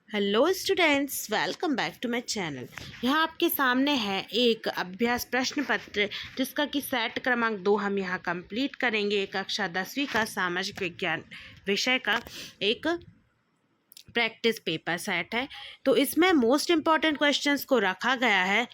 Hello students, welcome back to my channel. यहाँ आपके सामने है एक अभ्यास प्रश्न पत्र जिसका कि सेट क्रमांक 2 हम यहाँ कंप्लीट करेंगे। कक्षा 10वीं का सामाजिक विज्ञान विषय का एक प्रैक्टिस पेपर सेट है। तो इसमें मोस्ट इम्पॉर्टेंट क्वेश्चंस को रखा गया है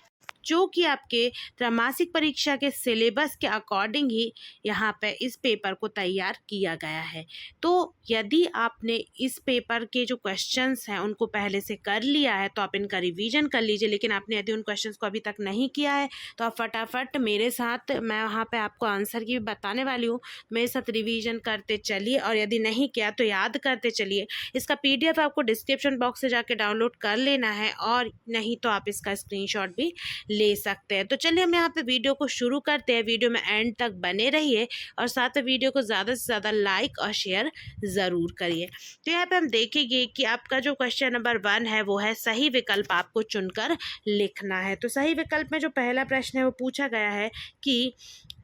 जो कि आपके त्रैमासिक परीक्षा के सिलेबस के अकॉर्डिंग ही यहाँ पे इस पेपर को तैयार किया गया है। तो यदि आपने इस पेपर के जो क्वेश्चंस हैं उनको पहले से कर लिया है तो आप इनका रिवीजन कर लीजिए, लेकिन आपने यदि उन क्वेश्चंस को अभी तक नहीं किया है तो आप फटाफट मेरे साथ, मैं वहाँ पे आपको आंसर की बताने वाली हूँ, मेरे साथ रिवीजन करते चलिए और यदि नहीं किया तो याद करते चलिए। इसका PDF आपको डिस्क्रिप्शन बॉक्स से जाके डाउनलोड कर लेना है और नहीं तो आप इसका स्क्रीनशॉट भी ले सकते हैं। तो चलिए हम यहाँ पे वीडियो को शुरू करते हैं। वीडियो में एंड तक बने रहिए और साथ में वीडियो को ज़्यादा से ज़्यादा लाइक और शेयर ज़रूर करिए। तो यहाँ पे हम देखेंगे कि आपका जो क्वेश्चन नंबर 1 है वो है सही विकल्प आपको चुनकर लिखना है। तो सही विकल्प में जो पहला प्रश्न है वो पूछा गया है कि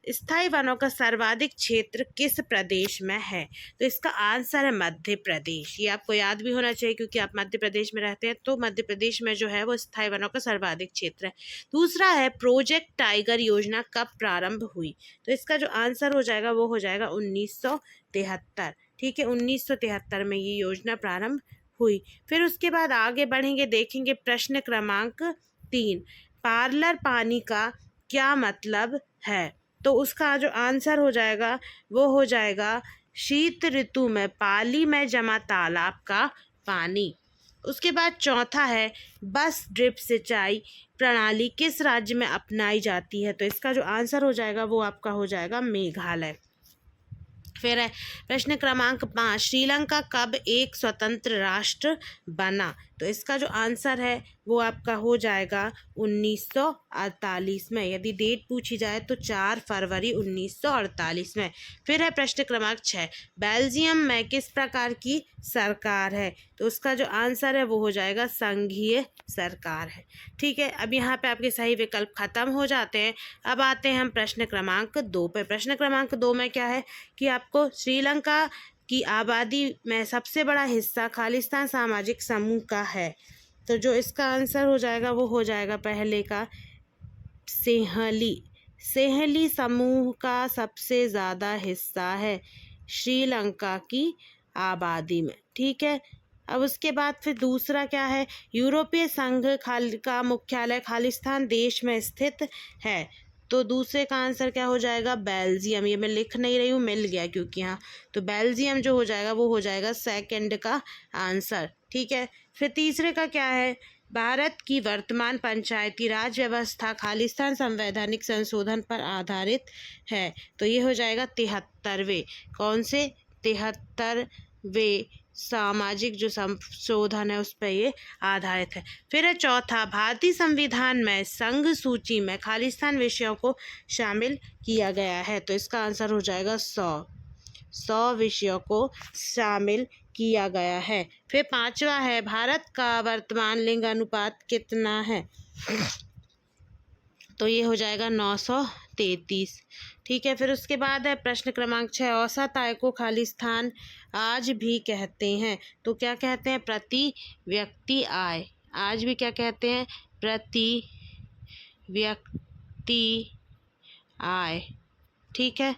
स्थायी वनों का सर्वाधिक क्षेत्र किस प्रदेश में है। तो इसका आंसर है मध्य प्रदेश। ये आपको याद भी होना चाहिए क्योंकि आप मध्य प्रदेश में रहते हैं। तो मध्य प्रदेश में जो है वो स्थायी वनों का सर्वाधिक क्षेत्र है। दूसरा है प्रोजेक्ट टाइगर योजना कब प्रारंभ हुई। तो इसका जो आंसर हो जाएगा वो हो जाएगा 1973। ठीक है, 1973 में ये योजना प्रारंभ हुई। फिर उसके बाद आगे बढ़ेंगे, देखेंगे प्रश्न क्रमांक 3, पार्लर पानी का क्या मतलब है। तो उसका जो आंसर हो जाएगा वो हो जाएगा शीत ऋतु में पाली में जमा तालाब का पानी। उसके बाद चौथा है बस ड्रिप सिंचाई प्रणाली किस राज्य में अपनाई जाती है। तो इसका जो आंसर हो जाएगा वो आपका हो जाएगा मेघालय। फिर है प्रश्न क्रमांक 5, श्रीलंका कब एक स्वतंत्र राष्ट्र बना। तो इसका जो आंसर है वो आपका हो जाएगा 1948 में। यदि डेट पूछी जाए तो 4 फरवरी 1948 में। फिर है प्रश्न क्रमांक 6, बेल्जियम में किस प्रकार की सरकार है। तो उसका जो आंसर है वो हो जाएगा संघीय सरकार है। ठीक है, अब यहाँ पे आपके सही विकल्प खत्म हो जाते हैं। अब आते हैं हम प्रश्न क्रमांक 2 पे। प्रश्न क्रमांक 2 में क्या है कि आपको श्रीलंका की आबादी में सबसे बड़ा हिस्सा खालिस्तान सामाजिक समूह का है। तो जो इसका आंसर हो जाएगा वो हो जाएगा पहले का सेहली समूह का सबसे ज़्यादा हिस्सा है श्रीलंका की आबादी में। ठीक है, अब उसके बाद फिर दूसरा क्या है, यूरोपीय संघ का मुख्यालय खालिस्तान देश में स्थित है। तो दूसरे का आंसर क्या हो जाएगा बेल्जियम। ये मैं लिख नहीं रही हूँ, मिल गया क्योंकि यहाँ तो बेल्जियम जो हो जाएगा वो हो जाएगा सेकंड का आंसर। ठीक है, फिर तीसरे का क्या है, भारत की वर्तमान पंचायती राज व्यवस्था खालिस्तान संवैधानिक संशोधन पर आधारित है। तो ये हो जाएगा 73वें, कौन से 73वें सामाजिक जो संशोधन है उस पर ये आधारित है। फिर है चौथा, भारतीय संविधान में संघ सूची में खालिस्तान विषयों को शामिल किया गया है। तो इसका आंसर हो जाएगा 100 विषयों को शामिल किया गया है। फिर पांचवा है भारत का वर्तमान लिंग अनुपात कितना है। तो ये हो जाएगा 933। ठीक है, फिर उसके बाद है प्रश्न क्रमांक 6, औसत आय को खालिस्तान आज भी कहते हैं। तो क्या कहते हैं, प्रति व्यक्ति आय। आज भी क्या कहते हैं, प्रति व्यक्ति आय। ठीक है,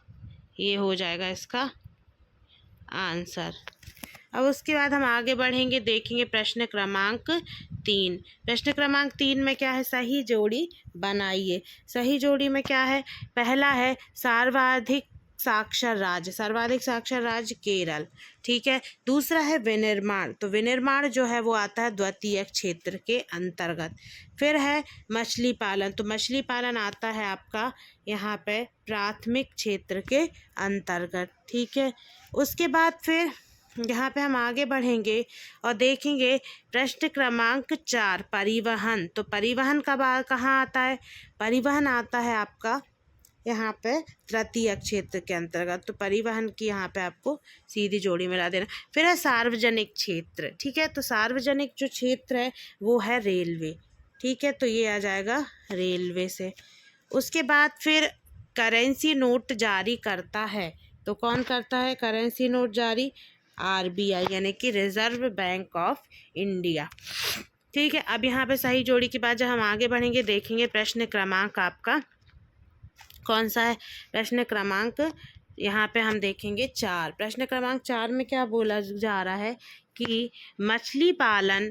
ये हो जाएगा इसका आंसर। अब उसके बाद हम आगे बढ़ेंगे, देखेंगे प्रश्न क्रमांक 3। प्रश्न क्रमांक 3 में क्या है, सही जोड़ी बनाइए। सही जोड़ी में क्या है, पहला है सर्वाधिक साक्षर राज्य। सर्वाधिक साक्षर राज्य केरल। ठीक है, दूसरा है विनिर्माण। तो विनिर्माण जो है वो आता है द्वितीय क्षेत्र के अंतर्गत। फिर है मछली पालन। तो मछली पालन आता है आपका यहाँ पे प्राथमिक क्षेत्र के अंतर्गत। ठीक है, उसके बाद फिर यहाँ पे हम आगे बढ़ेंगे और देखेंगे प्रश्न क्रमांक 4, परिवहन। तो परिवहन कहाँ आता है, परिवहन आता है आपका यहाँ पे तृतीय क्षेत्र के अंतर्गत। तो परिवहन की यहाँ पे आपको सीधी जोड़ी मिला देना। फिर है सार्वजनिक क्षेत्र। ठीक है, तो सार्वजनिक जो क्षेत्र है वो है रेलवे। ठीक है, तो ये आ जाएगा रेलवे से। उसके बाद फिर करेंसी नोट जारी करता है। तो कौन करता है करेंसी नोट जारी, RBI यानी कि रिजर्व बैंक ऑफ इंडिया। ठीक है, अब यहाँ पे सही जोड़ी के बाद जब हम आगे बढ़ेंगे देखेंगे प्रश्न क्रमांक आपका कौन सा है। प्रश्न क्रमांक यहाँ पे हम देखेंगे 4। प्रश्न क्रमांक 4 में क्या बोला जा रहा है कि मछली पालन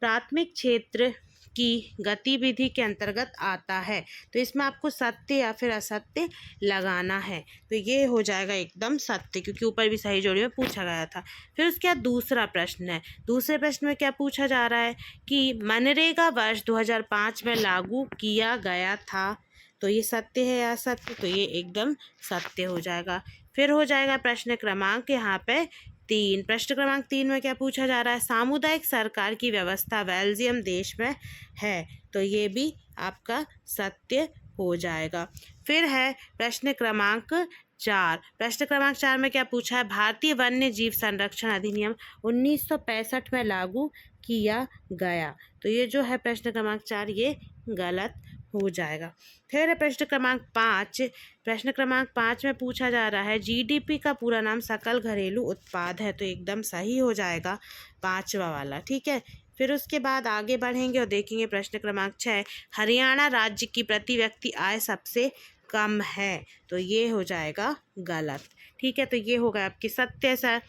प्राथमिक क्षेत्र की गतिविधि के अंतर्गत आता है। तो इसमें आपको सत्य या फिर असत्य लगाना है। तो ये हो जाएगा एकदम सत्य, क्योंकि ऊपर भी सही जोड़ी में पूछा गया था। फिर उसके बाद दूसरा प्रश्न है। दूसरे प्रश्न में क्या पूछा जा रहा है कि मनरेगा वर्ष 2005 में लागू किया गया था। तो ये सत्य है या असत्य, तो ये एकदम सत्य हो जाएगा। फिर हो जाएगा प्रश्न क्रमांक यहाँ पे 3। प्रश्न क्रमांक 3 में क्या पूछा जा रहा है, सामुदायिक सरकार की व्यवस्था बेल्जियम देश में है। तो ये भी आपका सत्य हो जाएगा। फिर है प्रश्न क्रमांक 4। प्रश्न क्रमांक 4 में क्या पूछा है, भारतीय वन्य जीव संरक्षण अधिनियम 1965 में लागू किया गया। तो ये जो है प्रश्न क्रमांक 4 ये गलत हो जाएगा। फिर है प्रश्न क्रमांक 5। प्रश्न क्रमांक 5 में पूछा जा रहा है GDP का पूरा नाम सकल घरेलू उत्पाद है। तो एकदम सही हो जाएगा 5वां वाला। ठीक है, फिर उसके बाद आगे बढ़ेंगे और देखेंगे प्रश्न क्रमांक 6। हरियाणा राज्य की प्रति व्यक्ति आय सबसे कम है। तो ये हो जाएगा गलत। ठीक है, तो ये होगा आपकी सत्य सर।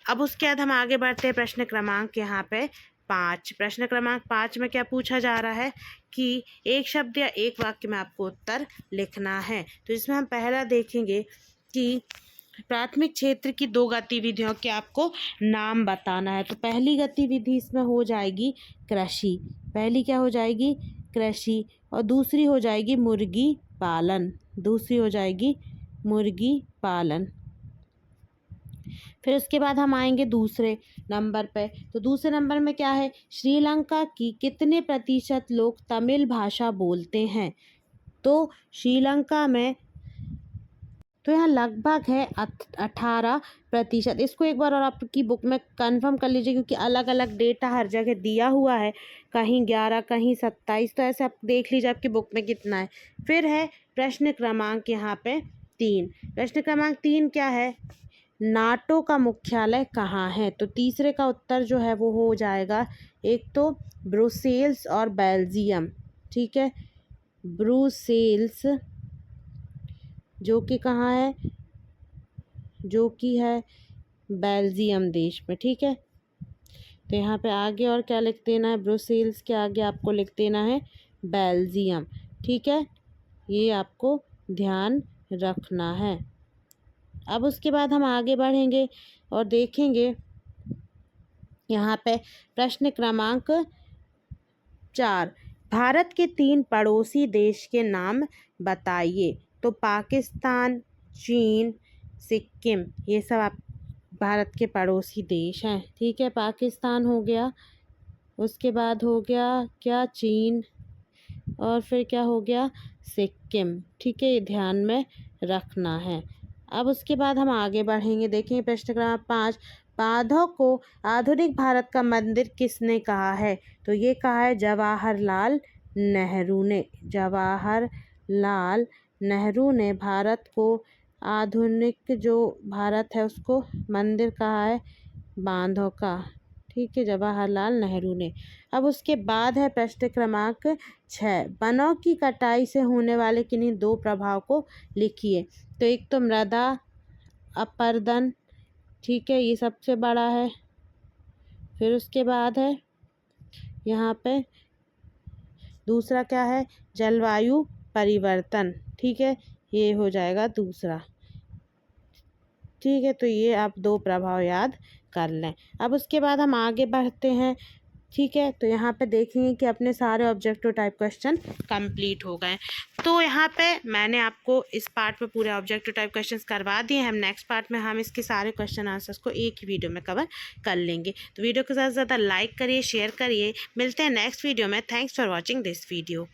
अब उसके बाद हम आगे बढ़ते हैं प्रश्न क्रमांक यहाँ पे 5। प्रश्न क्रमांक 5 में क्या पूछा जा रहा है कि एक शब्द या एक वाक्य में आपको उत्तर लिखना है। तो इसमें हम पहला देखेंगे कि प्राथमिक क्षेत्र की 2 गतिविधियों के आपको नाम बताना है। तो पहली गतिविधि इसमें हो जाएगी कृषि। पहली क्या हो जाएगी, कृषि। और दूसरी हो जाएगी मुर्गी पालन। दूसरी हो जाएगी मुर्गी पालन। फिर उसके बाद हम आएंगे दूसरे नंबर पे। तो दूसरे नंबर में क्या है, श्रीलंका की कितने प्रतिशत लोग तमिल भाषा बोलते हैं। तो श्रीलंका में तो यहाँ लगभग है 18%। इसको एक बार और आपकी बुक में कंफर्म कर लीजिए, क्योंकि अलग अलग डेटा हर जगह दिया हुआ है, कहीं 11 कहीं 27। तो ऐसे आप देख लीजिए आपकी बुक में कितना है। फिर है प्रश्न क्रमांक यहाँ पे 3। प्रश्न क्रमांक 3 क्या है, नाटो का मुख्यालय कहाँ है। तो तीसरे का उत्तर जो है वो हो जाएगा एक तो ब्रुसेल्स और बेल्जियम। ठीक है, ब्रुसेल्स जो कि कहाँ है, जो कि है बेल्जियम देश में। ठीक है, तो यहाँ पे आगे और क्या लिख देना है, ब्रुसेल्स के आगे आपको लिख देना है बेल्जियम। ठीक है, ये आपको ध्यान रखना है। अब उसके बाद हम आगे बढ़ेंगे और देखेंगे यहाँ पे प्रश्न क्रमांक 4। भारत के 3 पड़ोसी देश के नाम बताइए। तो पाकिस्तान, चीन, सिक्किम, ये सब आप भारत के पड़ोसी देश हैं। ठीक है, पाकिस्तान हो गया, उसके बाद हो गया क्या, चीन, और फिर क्या हो गया, सिक्किम। ठीक है, ये ध्यान में रखना है। अब उसके बाद हम आगे बढ़ेंगे, देखेंगे प्रश्न क्रमांक 5। बांधों को आधुनिक भारत का मंदिर किसने कहा है। तो ये कहा है जवाहरलाल नेहरू ने। जवाहरलाल नेहरू ने भारत को आधुनिक जो भारत है उसको मंदिर कहा है बांधों का। ठीक है, जवाहरलाल नेहरू ने। अब उसके बाद है प्रश्न क्रमांक 6। वनों की कटाई से होने वाले किन्हीं 2 प्रभाव को लिखिए। तो एक तो मृदा अपरदन। ठीक है, ये सबसे बड़ा है। फिर उसके बाद है यहाँ पे दूसरा क्या है, जलवायु परिवर्तन। ठीक है, ये हो जाएगा दूसरा। ठीक है, तो ये आप 2 प्रभाव याद कर लें। अब उसके बाद हम आगे बढ़ते हैं। ठीक है, तो यहाँ पे देखेंगे कि अपने सारे ऑब्जेक्टिव टाइप क्वेश्चन कंप्लीट हो गए। तो यहाँ पे मैंने आपको इस पार्ट में पूरे ऑब्जेक्टिव टाइप क्वेश्चंस करवा दिए। हम नेक्स्ट पार्ट में हम इसके सारे क्वेश्चन आंसर्स को एक ही वीडियो में कवर कर लेंगे। तो वीडियो को ज़्यादा से ज़्यादा लाइक करिए, शेयर करिए। मिलते हैं नेक्स्ट वीडियो में। Thanks for watching this video.